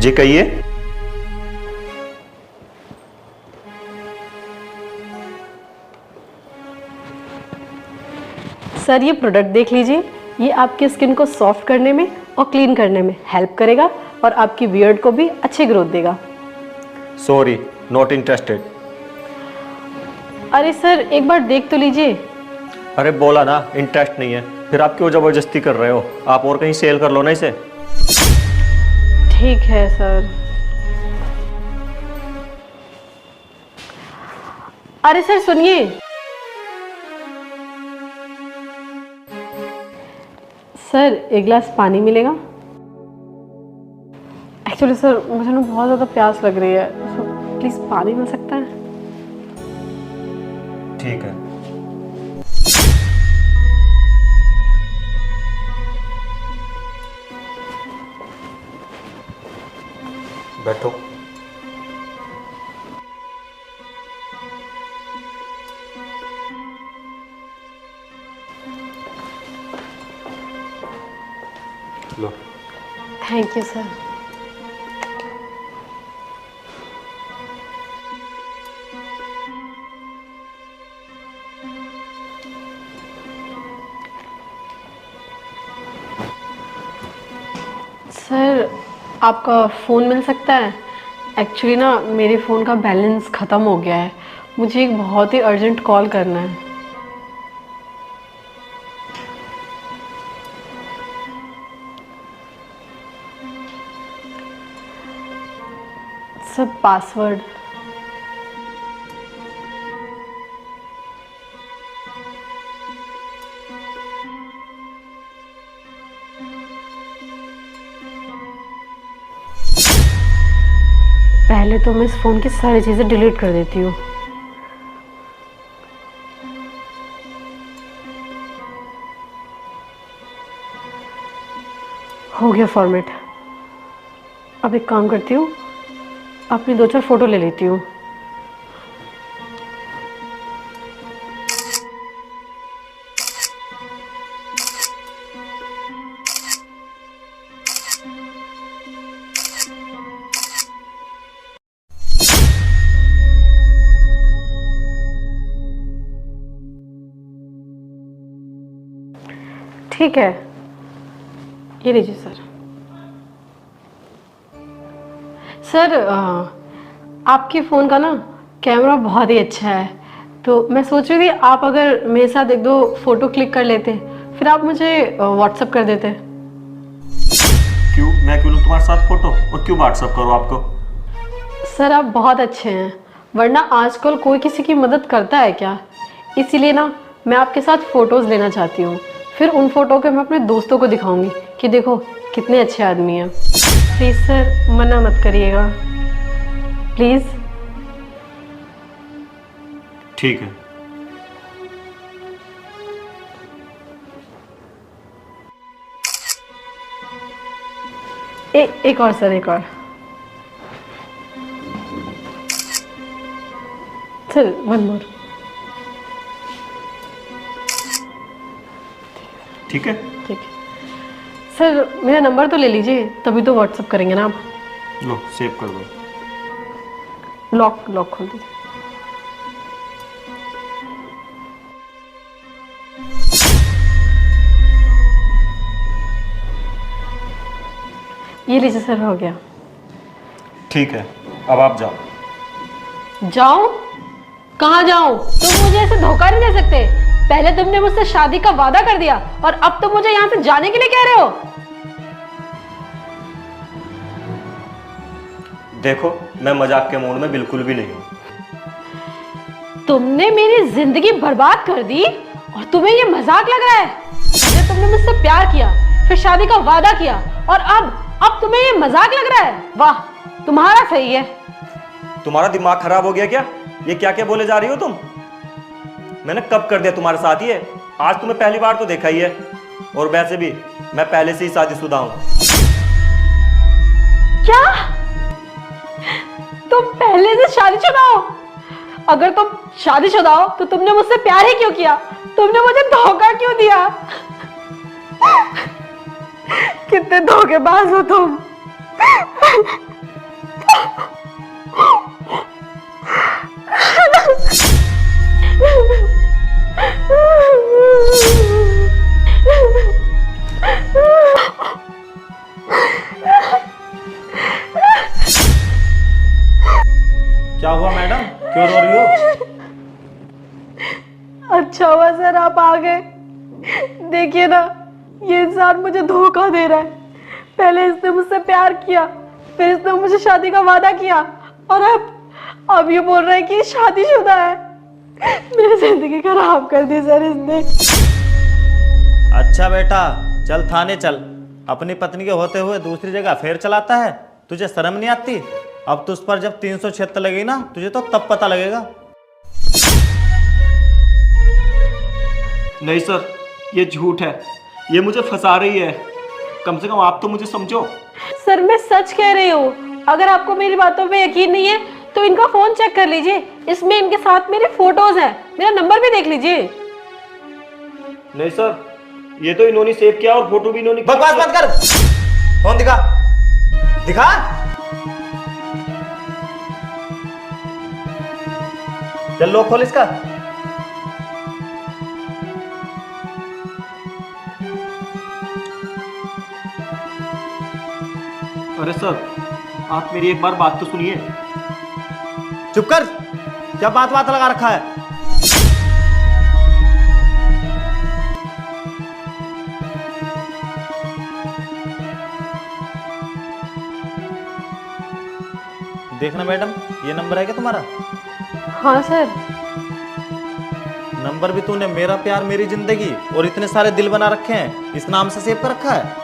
जी कहिए। सर ये प्रोडक्ट देख लीजिए, ये आपकी स्किन को सॉफ्ट करने में और क्लीन करने में हेल्प करेगा और आपकी बियर्ड को भी अच्छी ग्रोथ देगा। Sorry, not interested. अरे सर एक बार देख तो लीजिए। अरे बोला ना इंटरेस्ट नहीं है, फिर आप क्यों जबरदस्ती कर रहे हो? आप और कहीं सेल कर लो ना इसे। ठीक है सर। अरे सर सुनिए, सर एक गिलास पानी मिलेगा? एक्चुअली सर मुझे ना बहुत ज़्यादा प्यास लग रही है, तो प्लीज़ पानी मिल सकता है? ठीक है। बैठो। लो। Thank you sir. सर आपका फ़ोन मिल सकता है? एक्चुअली ना मेरे फ़ोन का बैलेंस ख़त्म हो गया है, मुझे एक बहुत ही अर्जेंट कॉल करना है। Sir password. पहले तो मैं इस फ़ोन की सारी चीज़ें डिलीट कर देती हूँ। हो गया फॉर्मेट। अब एक काम करती हूँ, अपनी 2-4 फ़ोटो ले लेती हूँ। ठीक है, ये लीजिए सर। सर आपके फ़ोन का ना कैमरा बहुत ही अच्छा है, तो मैं सोच रही थी आप अगर मेरे साथ 1-2 फ़ोटो क्लिक कर लेते, फिर आप मुझे व्हाट्सअप कर देते। क्यों? मैं क्यों लूँ तुम्हारे साथ फोटो और क्यों व्हाट्सअप करूँ आपको? सर आप बहुत अच्छे हैं, वरना आजकल कोई किसी की मदद करता है क्या? इसीलिए ना मैं आपके साथ फ़ोटोज़ लेना चाहती हूँ, फिर उन फ़ोटो के मैं अपने दोस्तों को दिखाऊंगी कि देखो कितने अच्छे आदमी हैं। प्लीज़ सर मना मत करिएगा, प्लीज़। ठीक है। एक और सर, एक और। Sir one more. ठीक है। ठीक है सर, मेरा नंबर तो ले लीजिए, तभी तो व्हाट्सअप करेंगे ना आप। लो सेव कर दो। लॉक लॉक खोल दीजिए। ये लीजिए सर, हो गया। ठीक है, अब आप जाओ। जाऊं? कहाँ जाऊं? तुम मुझे ऐसे धोखा नहीं दे सकते। पहले तुमने मुझसे शादी का वादा कर दिया और अब तुम मुझे यहाँ से जाने के लिए कह रहे हो। देखो मैं मजाक के मूड में बिल्कुल भी नहीं हूँ। तुमने मेरी जिंदगी बर्बाद कर दी और तुम्हें ये मजाक लग रहा है? पहले तुमने मुझसे प्यार किया, फिर शादी का वादा किया और अब तुम्हें ये मजाक लग रहा है? वाह, तुम्हारा सही है। तुम्हारा दिमाग खराब हो गया क्या? ये क्या क्या बोले जा रही हो तुम? मैंने कब कर दिया तुम्हारे साथ ये? आज तुम्हें पहली बार तो देखा ही है, और वैसे भी मैं पहले से ही शादीशुदा हूं। क्या? तुम पहले से शादीशुदा हो? अगर तुम शादीशुदा हो तो तुमने मुझसे प्यार ही क्यों किया? तुमने मुझे धोखा क्यों दिया? कितने धोखेबाज हो तुम। क्या हुआ मैडम, क्यों रो रही हो? अच्छा हुआ सर आप आ गए। देखिए ना, ये इंसान मुझे धोखा दे रहा है। पहले इसने मुझसे प्यार किया, फिर इसने मुझे शादी का वादा किया, और अब ये बोल रहा है कि ये शादीशुदा है। मेरी जिंदगी खराब कर दी सर इसने। अच्छा बेटा, चल थाने चल। अपनी पत्नी के होते हुए दूसरी जगह फेर चलाता है, तुझे शर्म नहीं आती? अब तुझ पर जब 376 लगेगी ना, तुझे तो तब पता लगेगा। नहीं सर, ये झूठ है, ये मुझे फंसा रही है। कम से कम आप तो मुझे समझो। सर मैं सच कह रही हूँ, अगर आपको मेरी बातों पे यकीन नहीं है तो इनका फोन चेक कर लीजिए, इसमें इनके साथ मेरे फोटोज हैं, मेरा नंबर भी देख लीजिए। नहीं सर, ये तो इन्होंने सेव किया और फोटो भी इन्होंने। बकवास मत कर, फोन दिखा दिखा। चल लो, खोल इसका। अरे सर, आप मेरी एक बार बात तो सुनिए। चुप कर, क्या बात बात लगा रखा है? देखना मैडम, ये नंबर है क्या तुम्हारा? हाँ सर। नंबर भी तूने मेरा प्यार मेरी जिंदगी और इतने सारे दिल बना रखे हैं, इस नाम से सेव कर रखा है?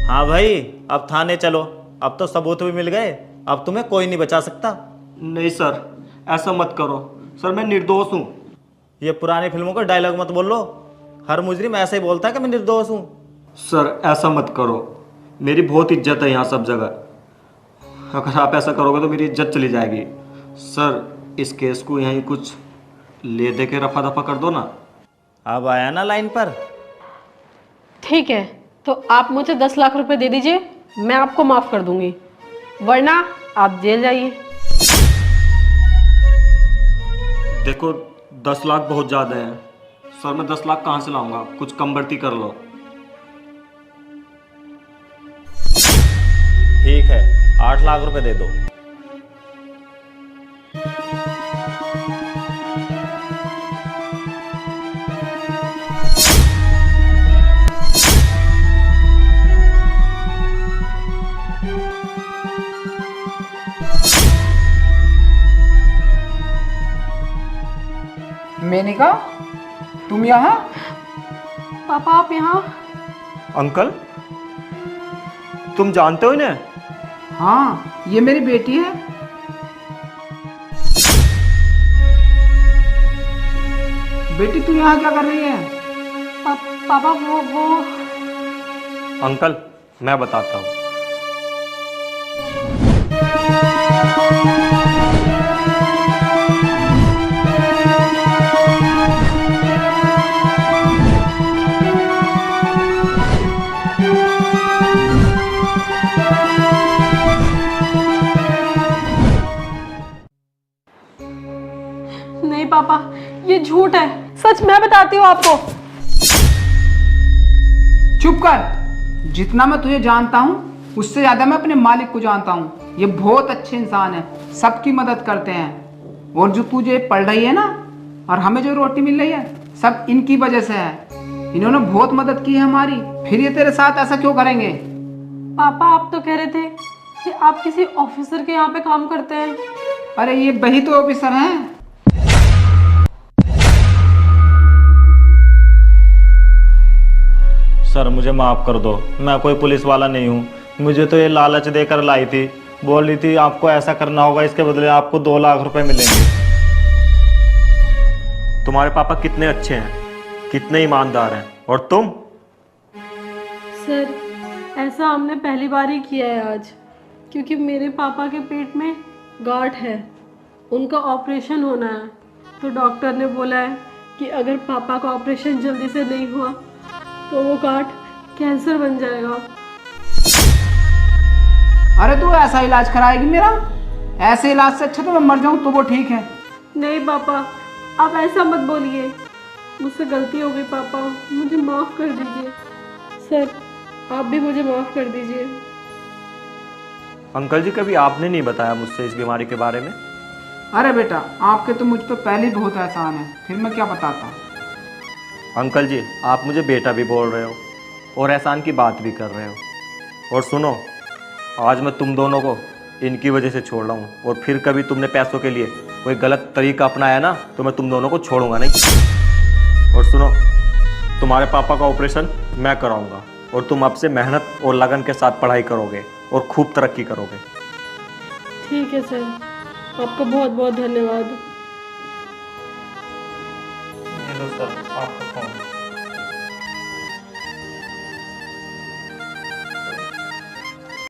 हाँ भाई, अब थाने चलो, अब तो सबूत भी मिल गए, अब तुम्हें कोई नहीं बचा सकता। नहीं सर, ऐसा मत करो सर, मैं निर्दोष हूँ। ये पुरानी फिल्मों का डायलॉग मत बोलो, हर मुजरिम ऐसे ही बोलता है कि मैं निर्दोष हूँ। सर ऐसा मत करो, मेरी बहुत इज्जत है यहाँ सब जगह। अगर आप ऐसा करोगे तो मेरी इज्जत चली जाएगी। सर इस केस को यहीं कुछ ले दे के रफा दफा कर दो ना। अब आया ना लाइन पर। ठीक है, तो आप मुझे 10 लाख रुपए दे दीजिए, मैं आपको माफ कर दूंगी, वरना आप जेल जाइए। देखो 10 लाख बहुत ज़्यादा है सर, मैं 10 लाख कहाँ से लाऊंगा? कुछ कम बढ़ती कर लो। ठीक है, 8 लाख रुपए दे दो। मेनिका, तुम यहाँ? पापा आप यहाँ? अंकल, तुम जानते हो इन्हें? हाँ, ये मेरी बेटी है। बेटी तू यहाँ क्या कर रही है? पापा वो अंकल मैं बताता हूँ। नहीं पापा, ये झूठ है, सच मैं बताती हूँ आपको। चुप कर। जितना मैं तुझे जानता हूँ उससे ज्यादा मैं अपने मालिक को जानता हूँ। ये बहुत अच्छे इंसान है, सबकी मदद करते हैं। और जो तुझे पढ़ रही है ना, और हमें जो रोटी मिल रही है, सब इनकी वजह से है। इन्होंने बहुत मदद की है हमारी, फिर ये तेरे साथ ऐसा क्यों करेंगे? पापा आप तो कह रहे थे कि आप किसी ऑफिसर के यहाँ पे काम करते हैं। अरे ये वही तो ऑफिसर हैं। सर मुझे माफ़ कर दो, मैं कोई पुलिस वाला नहीं हूँ। मुझे तो ये लालच देकर लाई थी, बोल रही थी आपको ऐसा करना होगा, इसके बदले आपको 2 लाख रुपए मिलेंगे। तुम्हारे पापा कितने अच्छे हैं, कितने ईमानदार हैं, और तुम? सर ऐसा हमने पहली बार ही किया है आज, क्योंकि मेरे पापा के पेट में गांठ है, उनका ऑपरेशन होना है। तो डॉक्टर ने बोला है कि अगर पापा का ऑपरेशन जल्दी से नहीं हुआ तो वो गांठ कैंसर बन जाएगा। अरे तू ऐसा इलाज कराएगी मेरा? ऐसे इलाज से अच्छा तो मैं मर जाऊं तो वो ठीक है। नहीं पापा, आप ऐसा मत बोलिए। मुझसे गलती हो गई पापा, मुझे माफ़ कर दीजिए। सर, आप भी मुझे माफ़ कर दीजिए। अंकल जी कभी आपने नहीं बताया मुझसे इस बीमारी के बारे में। अरे बेटा, आपके तो मुझ पर पहले ही बहुत एहसान है, फिर मैं क्या बताता। अंकल जी आप मुझे बेटा भी बोल रहे हो और एहसान की बात भी कर रहे हो। और सुनो, आज मैं तुम दोनों को इनकी वजह से छोड़ रहा हूँ, और फिर कभी तुमने पैसों के लिए कोई गलत तरीका अपनाया ना तो मैं तुम दोनों को छोड़ूंगा नहीं। और सुनो, तुम्हारे पापा का ऑपरेशन मैं कराऊंगा और तुम अब से मेहनत और लगन के साथ पढ़ाई करोगे और खूब तरक्की करोगे। ठीक है सर, आपका बहुत बहुत धन्यवाद। सर